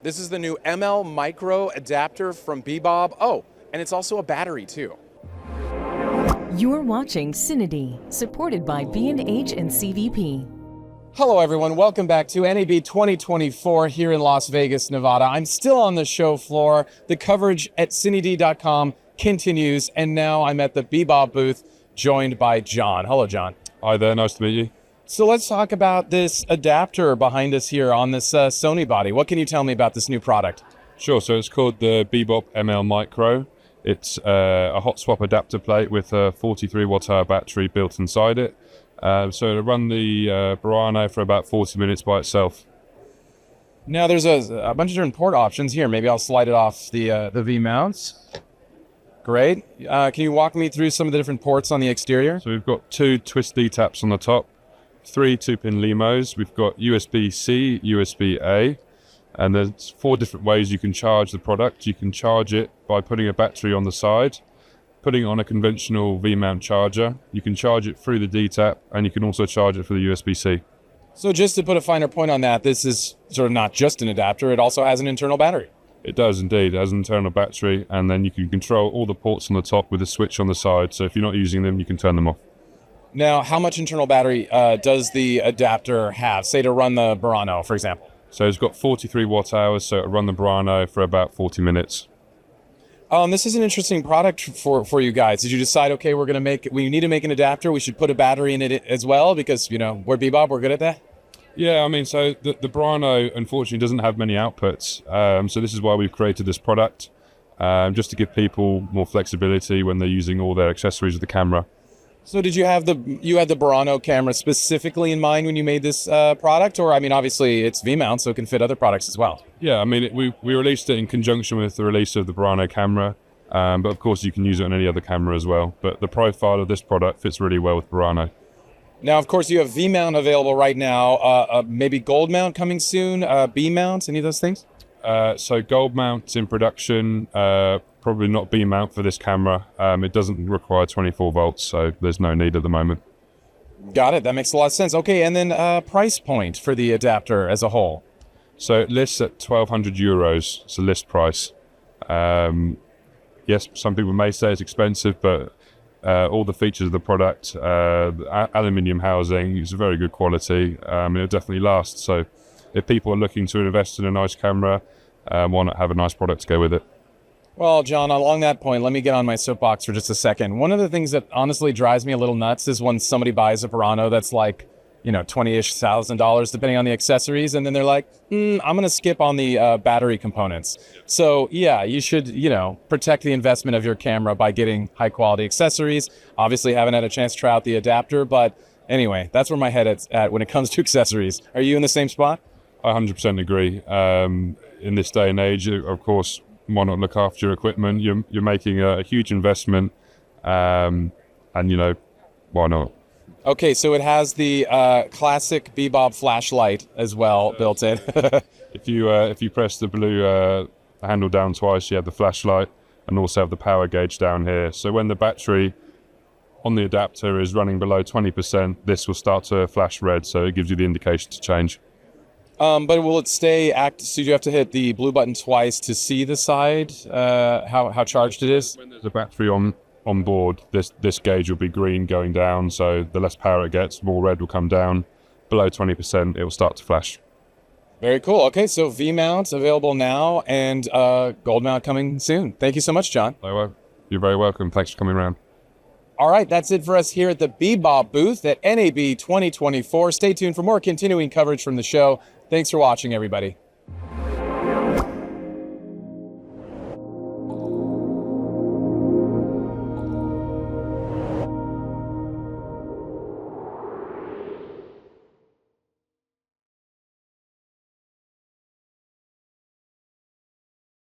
This is the new MLmicro adapter from Bebob. Oh, and it's also a battery too. You're watching CineD, supported by B&H and CVP. Hello everyone, welcome back to NAB 2024 here in Las Vegas, Nevada. I'm still on the show floor. The coverage at CineD.com continues, and now I'm at the Bebob booth, joined by John. Hello, John. Hi there, nice to meet you. So let's talk about this adapter behind us here on this Sony body. What can you tell me about this new product? Sure, so it's called the Bebob MLmicro. It's a hot swap adapter plate with a 43 watt hour battery built inside it. So it'll run the Burano for about 40 minutes by itself. Now there's a bunch of different port options here. Maybe I'll slide it off the V-mounts. Great. Can you walk me through some of the different ports on the exterior? So we've got two twist D taps on the top, 3 2-pin LEMOs. We've got USB-C, USB-A, and there's 4 different ways you can charge the product. You can charge it by putting a battery on the side, putting it on a conventional V-mount charger. You can charge it through the D-tap, and you can also charge it for the USB-C. So just to put a finer point on that, this is sort of not just an adapter, it also has an internal battery. It does indeed. It has an internal battery, and then you can control all the ports on the top with a switch on the side. So if you're not using them, you can turn them off. Now, how much internal battery does the adapter have, say to run the Burano, for example? So it's got 43 watt hours, so it'll run the Burano for about 40 minutes. This is an interesting product for you guys. Did you decide, okay, we need to make an adapter, we should put a battery in it as well, because, you know, we're Bebob, we're good at that? Yeah, I mean, so the Burano, unfortunately, doesn't have many outputs. So this is why we've created this product, just to give people more flexibility when they're using all their accessories with the camera. So did you had the Burano camera specifically in mind when you made this product? Or, I mean, obviously it's V-mount, so it can fit other products as well. Yeah, I mean, we released it in conjunction with the release of the Burano camera, but of course you can use it on any other camera as well. But the profile of this product fits really well with Burano. Now, of course, you have V-mount available right now, maybe gold mount coming soon, B-mount, any of those things? So gold mount's in production, probably not B-mount for this camera. It doesn't require 24 volts, so there's no need at the moment. Got it, that makes a lot of sense. Okay, and then price point for the adapter as a whole? So it lists at 1,200 euros, it's a list price. Yes, some people may say it's expensive, but all the features of the product, the aluminium housing, is very good quality, and it'll definitely last. So if people are looking to invest in a nice camera, why not have a nice product to go with it? Well, John, along that point, let me get on my soapbox for just a second. One of the things that honestly drives me a little nuts is when somebody buys a Burano that's like, you know, $20,000, depending on the accessories, and then they're like, I'm going to skip on the battery components. So yeah, you should, you know, protect the investment of your camera by getting high quality accessories. Obviously, haven't had a chance to try out the adapter, but anyway, that's where my head is at when it comes to accessories. Are you in the same spot? I 100% agree. In this day and age, of course, why not look after your equipment? You're making a huge investment, and you know, why not? Okay, so it has the classic Bebob flashlight as well built in. If you press the blue handle down twice, you have the flashlight, and also have the power gauge down here. So when the battery on the adapter is running below 20%, this will start to flash red, so it gives you the indication to change. But will it stay active? So you have to hit the blue button twice to see the side, how charged it is? When there's a battery on board, this gauge will be green going down, so the less power it gets, more red will come down. Below 20%, it will start to flash. Very cool. Okay, so V-mount available now, and gold mount coming soon. Thank you so much, John. You're very welcome. Thanks for coming around. All right, that's it for us here at the Bebob booth at NAB 2024. Stay tuned for more continuing coverage from the show. Thanks for watching, everybody.